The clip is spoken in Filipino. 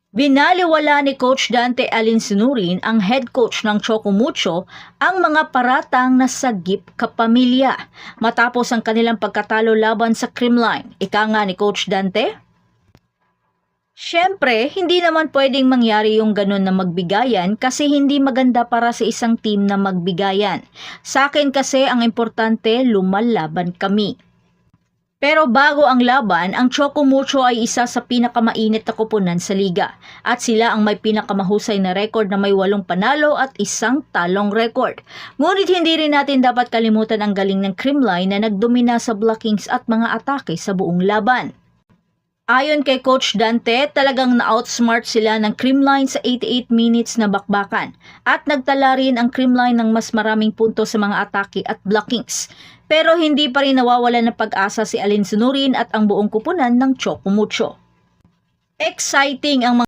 Binaliwala ni Coach Dante Alinsunurin, ang head coach ng Chocomucho, ang mga paratang na sagip kapamilya matapos ang kanilang pagkatalo laban sa Creamline. Ika nga ni Coach Dante, "Siyempre, hindi naman pwedeng mangyari yung ganun na magbigayan kasi hindi maganda para sa isang team na magbigayan. Sa akin kasi ang importante, lumalaban kami." Pero bago ang laban, ang Chocomucho ay isa sa pinakamainit na koponan sa liga at sila ang may pinakamahusay na record na may 8 panalo at 1 talong record. Ngunit hindi rin natin dapat kalimutan ang galing ng Creamline na nagdomina sa blockings at mga atake sa buong laban. Ayon kay Coach Dante, talagang na-outsmart sila ng Creamline sa 88 minutes na bakbakan at nagtala rin ang Creamline ng mas maraming punto sa mga atake at blockings. Pero hindi pa rin nawawala ng pag-asa si Alinsunurin at ang buong kupunan ng Chocomucho. Exciting ang